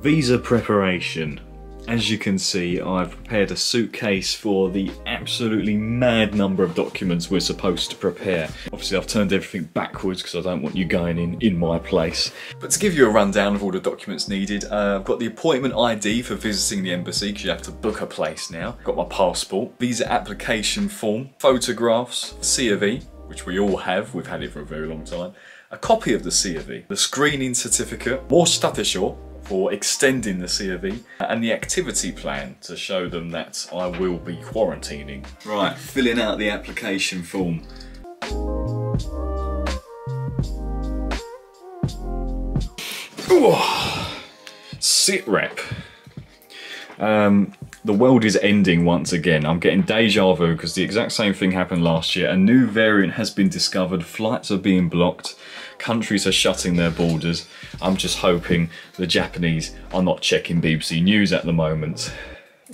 Visa preparation. As you can see, I've prepared a suitcase for the absolutely mad number of documents we're supposed to prepare. Obviously I've turned everything backwards because I don't want you going in my place. But to give you a rundown of all the documents needed, I've got the appointment ID for visiting the embassy because you have to book a place now. Got my passport, visa application form, photographs, C of E, which we all have, we've had it for a very long time, a copy of the C of E, the screening certificate, more statusure for extending the C of E, and the activity plan to show them that I will be quarantining. Right, filling out the application form. Sit rep. The world is ending once again. I'm getting deja vu because the exact same thing happened last year. A new variant has been discovered, flights are being blocked, countries are shutting their borders. I'm just hoping the Japanese are not checking BBC News at the moment.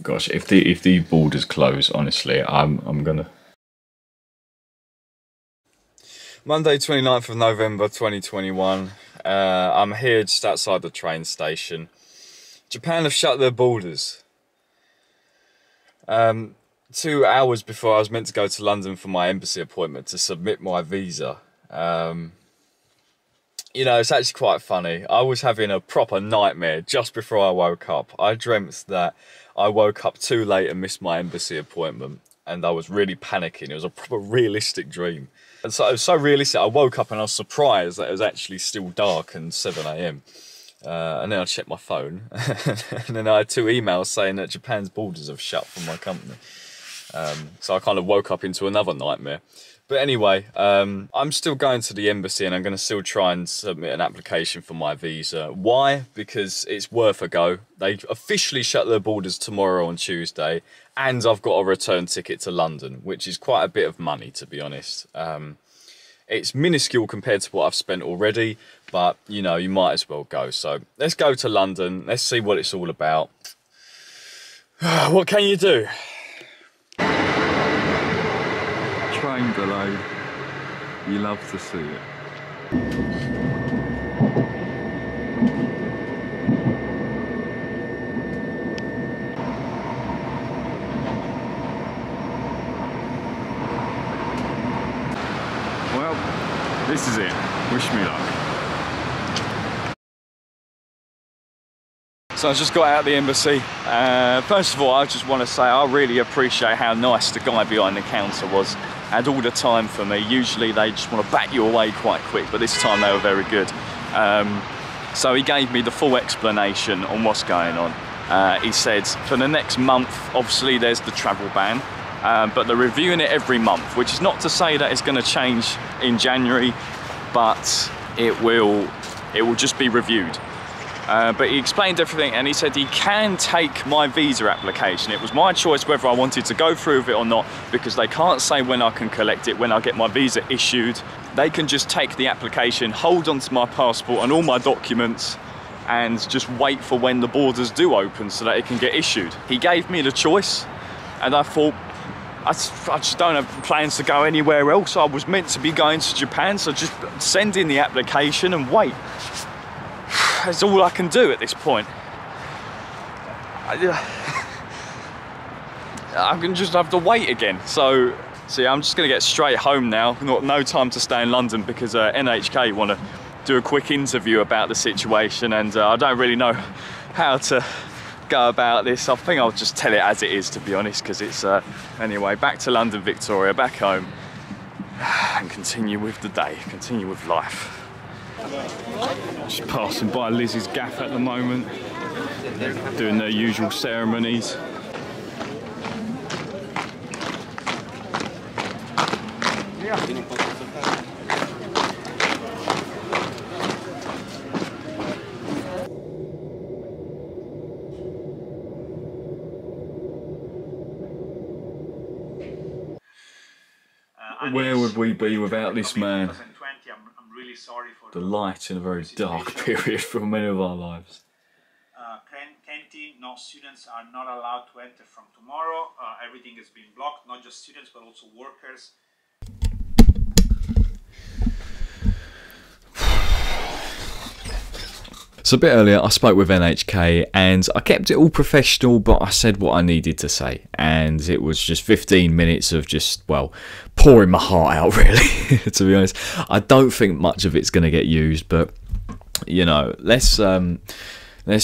Gosh, if the borders close, honestly, I'm gonna... Monday 29th of November 2021. I'm here just outside the train station. Japan have shut their borders. 2 hours before I was meant to go to London for my embassy appointment to submit my visa. You know, it's actually quite funny. I was having a proper nightmare just before I woke up. I dreamt that I woke up too late and missed my embassy appointment, and I was really panicking. It was a proper realistic dream. And so it was so realistic, I woke up and I was surprised that it was actually still dark and 7 AM. And then I checked my phone, and then I had 2 emails saying that Japan's borders have shut for my company. So I kind of woke up into another nightmare. But anyway, I'm still going to the embassy and I'm going to still try and submit an application for my visa. Why? Because it's worth a go. They officially shut their borders tomorrow on Tuesday, and I've got a return ticket to London, which is quite a bit of money, to be honest. It's minuscule compared to what I've spent already, but you know, you might as well go. So let's go to London. Let's see what it's all about. What can you do? Train delay. You love to see it. Well, this is it. Wish me luck. So I just got out of the embassy. First of all, I just want to say I really appreciate how nice the guy behind the counter was. Had all the time for me. Usually they just want to back you away quite quick, but this time they were very good. So he gave me the full explanation on what's going on. He said for the next month, obviously there's the travel ban, but they're reviewing it every month, which is not to say that it's going to change in January, but it will just be reviewed. But he explained everything, and he said he can take my visa application. It was my choice whether I wanted to go through with it or not, because they can't say when I can collect it, when I get my visa issued. They can just take the application, hold on to my passport and all my documents, and just wait for when the borders do open so that it can get issued. He gave me the choice, and I thought, I just don't have plans to go anywhere else. I was meant to be going to Japan, so just send in the application and wait. That's all I can do at this point. I can just have to wait again. So, see, I'm just gonna get straight home now. No time to stay in London because NHK want to do a quick interview about the situation, and I don't really know how to go about this. I think I'll just tell it as it is, to be honest, because it's anyway, back to London, Victoria, back home, and continue with the day, continue with life. Just passing by Lizzie's gaff at the moment, doing their usual ceremonies. Where would we be without this man? The light in a very dark period for many of our lives. Canteen, no, students are not allowed to enter from tomorrow. Everything has been blocked, not just students but also workers. So a bit earlier I spoke with NHK and I kept it all professional, but I said what I needed to say, and it was just 15 minutes of just, well, pouring my heart out really. To be honest, I don't think much of it's going to get used, but you know, let's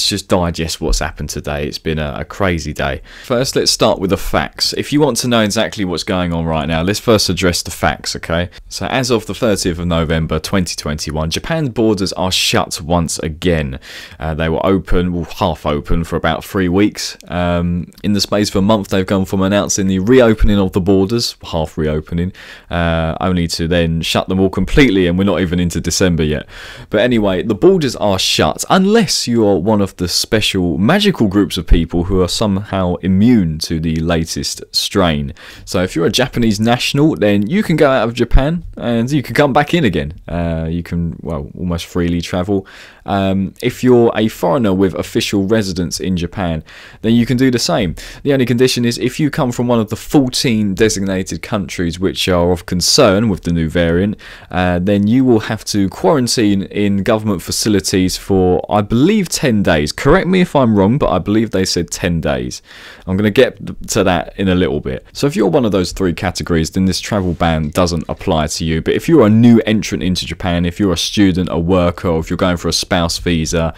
just digest what's happened today. It's been a crazy day. First, let's start with the facts. If you want to know exactly what's going on right now, let's first address the facts, okay? So as of the 30th of November 2021, Japan's borders are shut once again. They were open, well, half open for about 3 weeks. In the space of a month, they've gone from announcing the reopening of the borders, half reopening, only to then shut them all completely, and we're not even into December yet. But anyway, the borders are shut unless you are one of the special magical groups of people who are somehow immune to the latest strain. So if you're a Japanese national, then you can go out of Japan and you can come back in again. You can, well, almost freely travel. If you're a foreigner with official residence in Japan, then you can do the same. The only condition is if you come from one of the 14 designated countries which are of concern with the new variant, then you will have to quarantine in government facilities for, I believe, 10 days. Correct me if I'm wrong, but I believe they said 10 days. I'm going to get to that in a little bit. So if you're one of those three categories, then this travel ban doesn't apply to you. But if you're a new entrant into Japan, if you're a student, a worker, or if you're going for a spouse visa,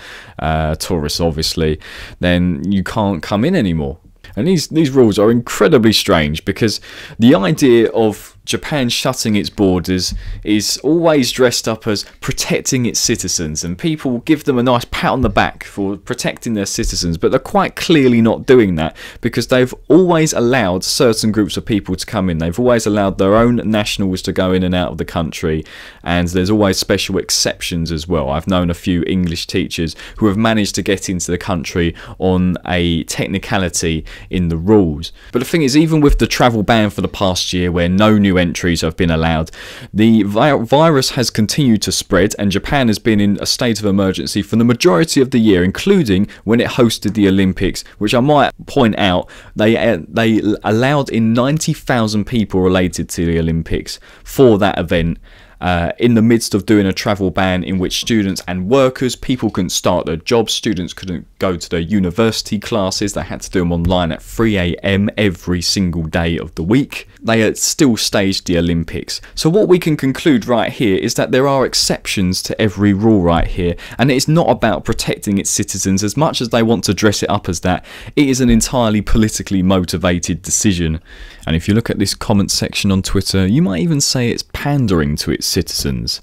tourists obviously, then you can't come in anymore. And these rules are incredibly strange, because the idea of Japan shutting its borders is always dressed up as protecting its citizens, and people give them a nice pat on the back for protecting their citizens, but they're quite clearly not doing that, because they've always allowed certain groups of people to come in. They've always allowed their own nationals to go in and out of the country, and there's always special exceptions as well. I've known a few English teachers who have managed to get into the country on a technicality in the rules. But the thing is, even with the travel ban for the past year, where no new entries have been allowed, the virus has continued to spread, and Japan has been in a state of emergency for the majority of the year, including when it hosted the Olympics, which I might point out, they allowed in 90,000 people related to the Olympics for that event. In the midst of doing a travel ban in which students and workers, people couldn't start their jobs, students couldn't go to their university classes, they had to do them online at 3 AM every single day of the week. They had still staged the Olympics. So what we can conclude right here is that there are exceptions to every rule right here, and it's not about protecting its citizens as much as they want to dress it up as that. It is an entirely politically motivated decision. And if you look at this comment section on Twitter, you might even say it's pandering to its citizens,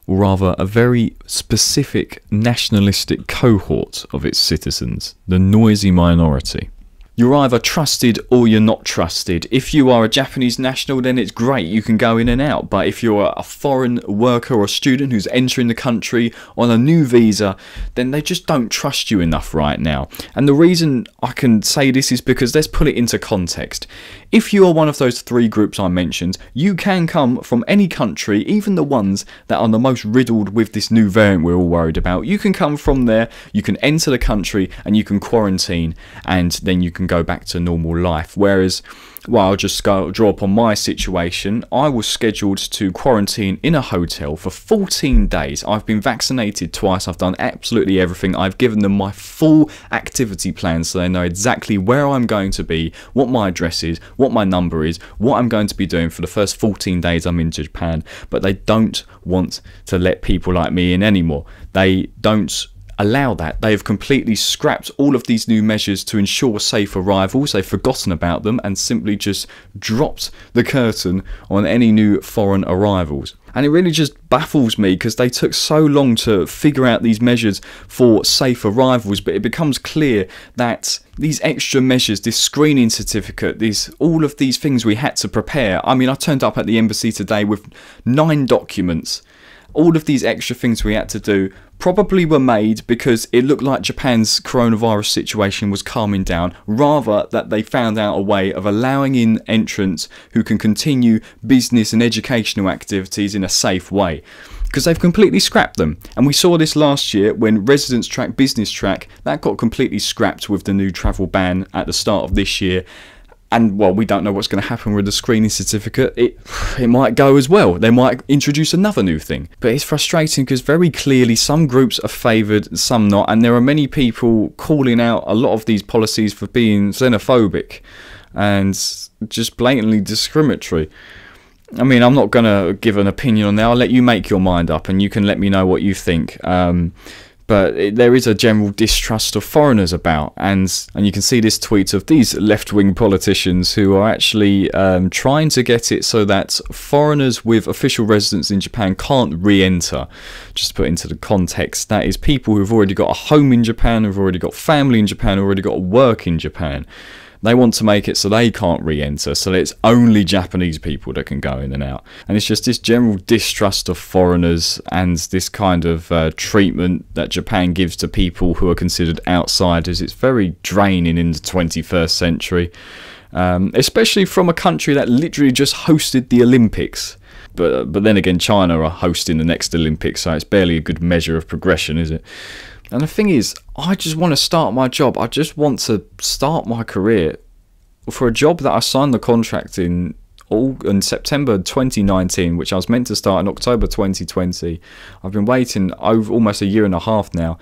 or rather a very specific nationalistic cohort of its citizens, the noisy minority. You're either trusted or you're not trusted. If you are a Japanese national, then it's great, you can go in and out. But if you're a foreign worker or student who's entering the country on a new visa, then they just don't trust you enough right now. And the reason I can say this is because let's put it into context. If you are one of those three groups I mentioned, you can come from any country, even the ones that are the most riddled with this new variant we're all worried about. You can come from there, you can enter the country, and you can quarantine, and then you can go back to normal life. Whereas, well, I'll just draw upon my situation. I was scheduled to quarantine in a hotel for 14 days. I've been vaccinated twice. I've done absolutely everything. I've given them my full activity plan so they know exactly where I'm going to be, what my address is, what my number is, what I'm going to be doing for the first 14 days I'm in Japan. But they don't want to let people like me in anymore. They don't allow that. They have completely scrapped all of these new measures to ensure safe arrivals. They've forgotten about them and simply just dropped the curtain on any new foreign arrivals. And it really just baffles me, because they took so long to figure out these measures for safe arrivals, but it becomes clear that these extra measures, this screening certificate, all of these things we had to prepare. I mean, I turned up at the embassy today with 9 documents. All of these extra things we had to do probably were made because it looked like Japan's coronavirus situation was calming down, rather that they found out a way of allowing in entrants who can continue business and educational activities in a safe way. Because they've completely scrapped them. And we saw this last year when residence track, business track, that got completely scrapped with the new travel ban at the start of this year. And, well, we don't know what's going to happen with the screening certificate. It might go as well. They might introduce another new thing. But it's frustrating because very clearly some groups are favoured, some not. And there are many people calling out a lot of these policies for being xenophobic and just blatantly discriminatory. I mean, I'm not going to give an opinion on that. I'll let you make your mind up and you can let me know what you think. But there is a general distrust of foreigners about, and you can see this tweet of these left-wing politicians who are actually trying to get it so that foreigners with official residence in Japan can't re-enter. Just to put into the context, that is people who've already got a home in Japan, who've already got family in Japan, who've already got work in Japan. They want to make it so they can't re-enter, so that it's only Japanese people that can go in and out. And it's just this general distrust of foreigners and this kind of treatment that Japan gives to people who are considered outsiders. It's very draining in the 21st century, especially from a country that literally just hosted the Olympics. But then again, China are hosting the next Olympics, so it's barely a good measure of progression, is it? And the thing is, I just want to start my job. I just want to start my career for a job that I signed the contract in September 2019, which I was meant to start in October 2020. I've been waiting over almost a year and a half now.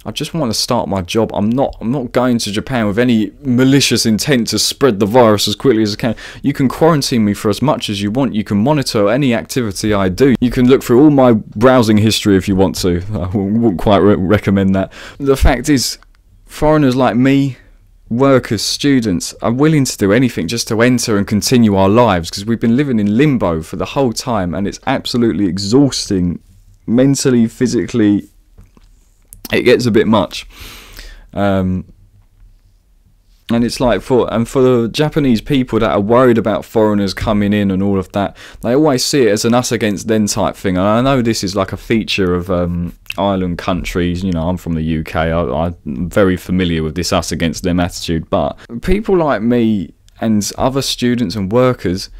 I just want to start my job. I'm not going to Japan with any malicious intent to spread the virus as quickly as I can. You can quarantine me for as much as you want. You can monitor any activity I do. You can look through all my browsing history if you want to. I wouldn't quite recommend that. The fact is, foreigners like me, workers, students, are willing to do anything just to enter and continue our lives, because we've been living in limbo for the whole time, and it's absolutely exhausting, mentally, physically. It gets a bit much, and it's like for the Japanese people that are worried about foreigners coming in and all of that, they always see it as an us against them type thing. And I know this is like a feature of island countries. You know, I'm from the UK. I'm very familiar with this us against them attitude. But people like me and other students and workers,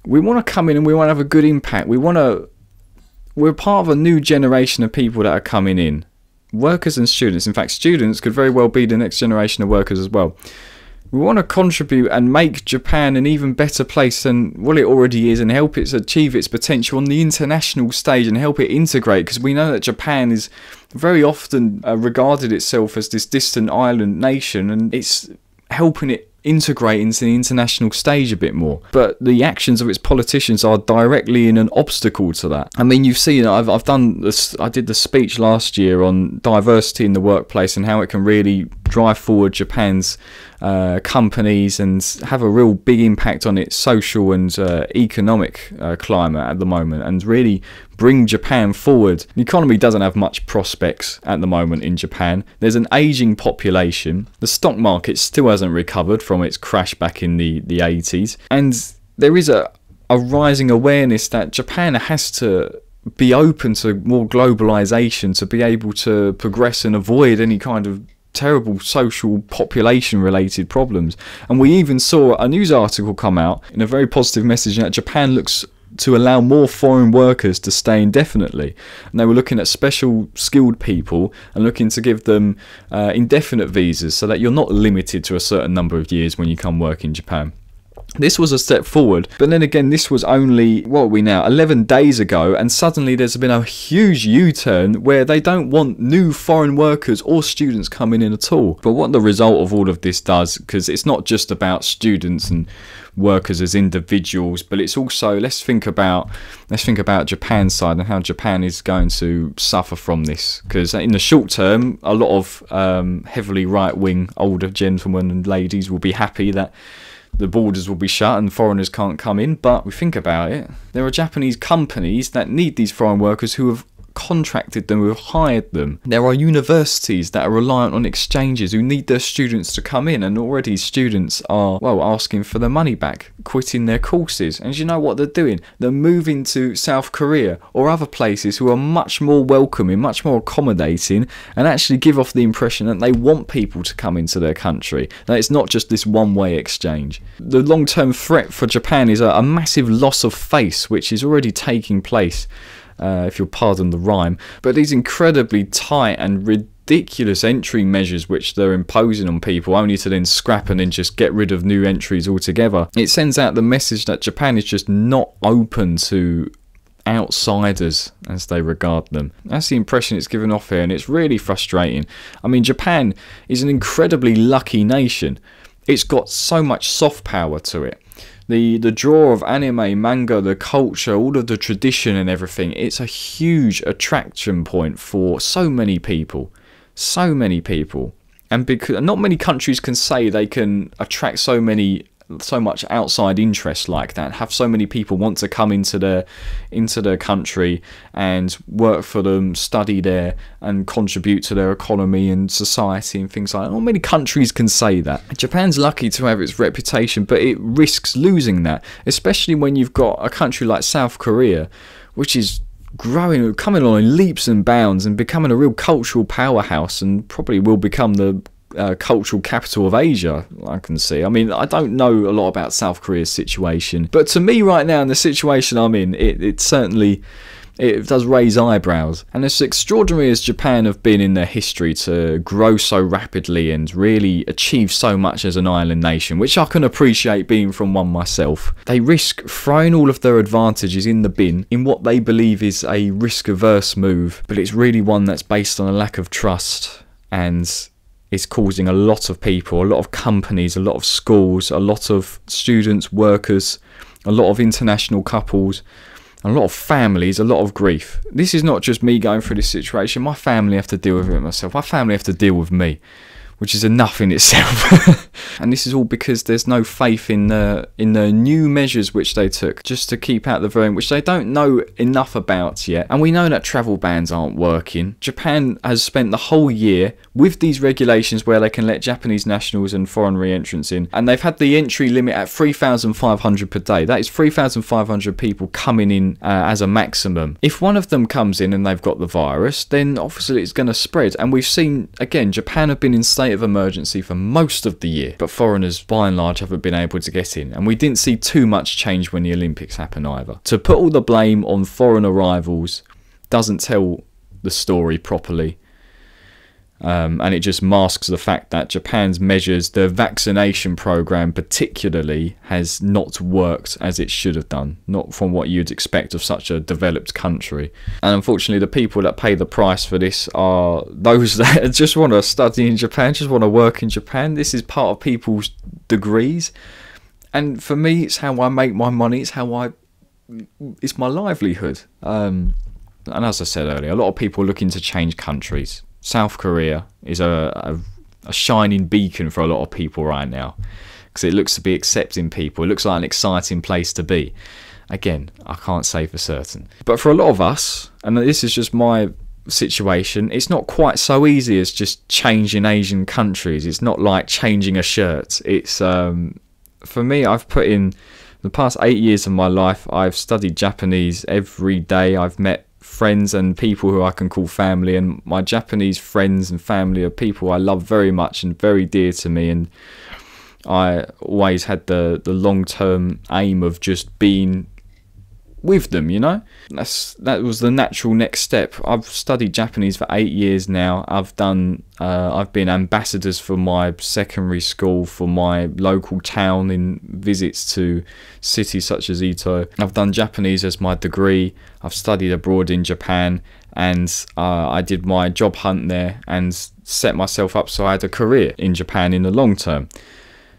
we want to come in and we want to have a good impact. We're part of a new generation of people that are coming in. Workers and students. In fact, students could very well be the next generation of workers as well. We want to contribute and make Japan an even better place than what it already is, and help it achieve its potential on the international stage and help it integrate, because we know that Japan is very often regarded itself as this distant island nation, and it's helping it integrate into the international stage a bit more. But the actions of its politicians are directly in an obstacle to that. I mean, you've seen, I've done this. I did the speech last year on diversity in the workplace and how it can really drive forward Japan's companies and have a real big impact on its social and economic climate at the moment, and really bring Japan forward. The economy doesn't have much prospects at the moment in Japan. There's an aging population. The stock market still hasn't recovered from its crash back in the 80s. And there is a rising awareness that Japan has to be open to more globalization to be able to progress and avoid any kind of terrible social population related problems. And we even saw a news article come out in a very positive message that Japan looks to allow more foreign workers to stay indefinitely, and they were looking at special skilled people and looking to give them indefinite visas so that you're not limited to a certain number of years when you come work in Japan. This was a step forward, but then again, this was only, what are we now, 11 days ago, and suddenly there's been a huge U-turn where they don't want new foreign workers or students coming in at all. But what the result of all of this does, because it's not just about students and workers as individuals, but it's also, let's think about Japan's side and how Japan is going to suffer from this, because in the short term, a lot of heavily right-wing older gentlemen and ladies will be happy that the borders will be shut and foreigners can't come in. But we think about it, there are Japanese companies that need these foreign workers who have contracted them, who have hired them. There are universities that are reliant on exchanges who need their students to come in, and already students are, well, asking for their money back, quitting their courses. And you know what they're doing? They're moving to South Korea or other places who are much more welcoming, much more accommodating, and actually give off the impression that they want people to come into their country, that it's not just this one-way exchange. The long-term threat for Japan is a massive loss of face, which is already taking place, if you'll pardon the rhyme. But these incredibly tight and ridiculous entry measures which they're imposing on people, only to then scrap and then just get rid of new entries altogether. It sends out the message that Japan is just not open to outsiders, as they regard them. That's the impression it's given off here, and it's really frustrating. I mean, Japan is an incredibly lucky nation. It's got so much soft power to it. The draw of anime, manga, the culture, all of the tradition and everything, it's a huge attraction point for so many people. So many people. And because not many countries can say they can attract so much outside interest like that, have so many people want to come into their country and work for them, study there and contribute to their economy and society and things like that. Not many countries can say that. Japan's lucky to have its reputation, but it risks losing that, especially when you've got a country like South Korea, which is growing, coming on in leaps and bounds and becoming a real cultural powerhouse, and probably will become the cultural capital of Asia, I can see. I mean, I don't know a lot about South Korea's situation, but to me right now, in the situation I'm in, it certainly does raise eyebrows. And as extraordinary as Japan have been in their history to grow so rapidly and really achieve so much as an island nation, which I can appreciate being from one myself, they risk throwing all of their advantages in the bin in what they believe is a risk-averse move, but it's really one that's based on a lack of trust, and it's causing a lot of people, a lot of companies, a lot of schools, a lot of students, workers, a lot of international couples, a lot of families, a lot of grief. This is not just me going through this situation. My family have to deal with it myself. My family have to deal with me, which is enough in itself. And this is all because there's no faith in the new measures which they took just to keep out the variant, which they don't know enough about yet. And we know that travel bans aren't working. Japan has spent the whole year with these regulations where they can let Japanese nationals and foreign re-entrants in, and they've had the entry limit at 3,500 per day. That is 3,500 people coming in as a maximum. If one of them comes in and they've got the virus, then obviously it's going to spread. And we've seen, again, Japan have been in state of emergency for most of the year, but foreigners by and large haven't been able to get in, and we didn't see too much change when the Olympics happened either. To put all the blame on foreign arrivals doesn't tell the story properly, and it just masks the fact that Japan's measures, the vaccination program particularly, has not worked as it should have done, not from what you'd expect of such a developed country. And unfortunately, the people that pay the price for this are those that just want to study in Japan, just want to work in Japan. This is part of people's degrees, and for me, it's how I make my money. It's my livelihood. And as I said earlier, a lot of people are looking to change countries. South Korea is a shining beacon for a lot of people right now, because it looks to be accepting people. It looks like an exciting place to be. Again, I can't say for certain. But for a lot of us, and this is just my situation, it's not quite so easy as just changing Asian countries. It's not like changing a shirt. It's for me, I've put in the past 8 years of my life, I've studied Japanese every day. I've met friends and people who I can call family, and my Japanese friends and family are people I love very much and very dear to me, and I always had the long-term aim of just being with them, you know. That was the natural next step. I've studied Japanese for 8 years now. I've been ambassadors for my secondary school, for my local town, in visits to cities such as Ito. I've done Japanese as my degree. I've studied abroad in Japan, and I did my job hunt there and set myself up so I had a career in Japan in the long term.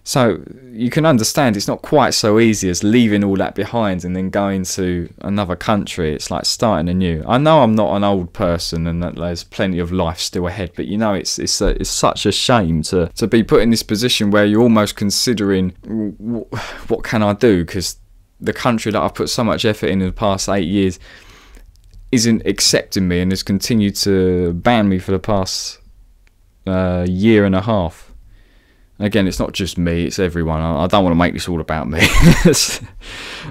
So you can understand it's not quite so easy as leaving all that behind and then going to another country. It's like starting anew. I know I'm not an old person and that there's plenty of life still ahead, but you know, it's such a shame to be put in this position where you're almost considering, what can I do? Because the country that I've put so much effort in the past 8 years isn't accepting me and has continued to ban me for the past year and a half. Again, it's not just me, it's everyone. I don't want to make this all about me.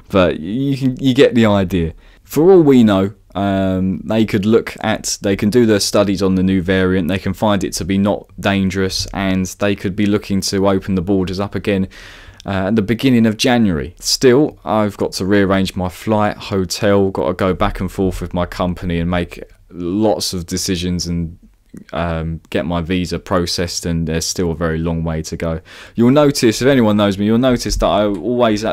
But you get the idea. For all we know, they can do their studies on the new variant, they can find it to be not dangerous, and they could be looking to open the borders up again at the beginning of January. Still, I've got to rearrange my flight, hotel, got to go back and forth with my company and make lots of decisions and get my visa processed, and there's still a very long way to go. You'll notice, if anyone knows me, you'll notice that I always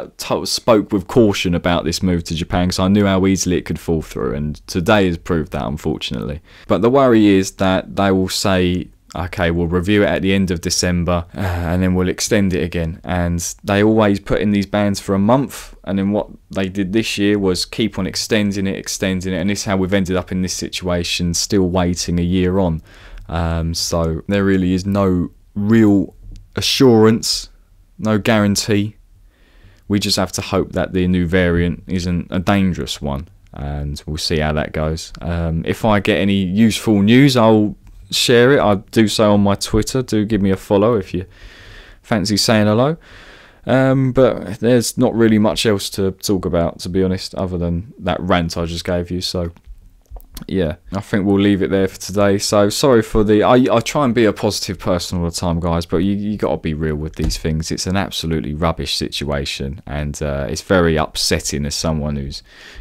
spoke with caution about this move to Japan, because I knew how easily it could fall through, and today has proved that, unfortunately. But the worry is that they will say, okay, we'll review it at the end of December and then we'll extend it again. And they always put in these bans for a month, and then what they did this year was keep on extending it, and this is how we've ended up in this situation, still waiting a year on. So there really is no real assurance, no guarantee. We just have to hope that the new variant isn't a dangerous one, and we'll see how that goes. If I get any useful news, I'll share it. I do so on my Twitter. Do give me a follow if you fancy saying hello. But there's not really much else to talk about, to be honest, other than that rant I just gave you. So yeah, I think we'll leave it there for today. So sorry for the I try and be a positive person all the time, guys, but you got to be real with these things. It's an absolutely rubbish situation, and it's very upsetting as someone who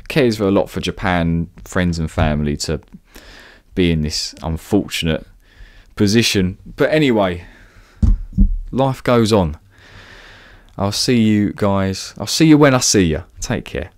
cares a lot for Japan, friends and family, to be in this unfortunate position. But anyway, life goes on. I'll see you guys. I'll see you when I see you. Take care.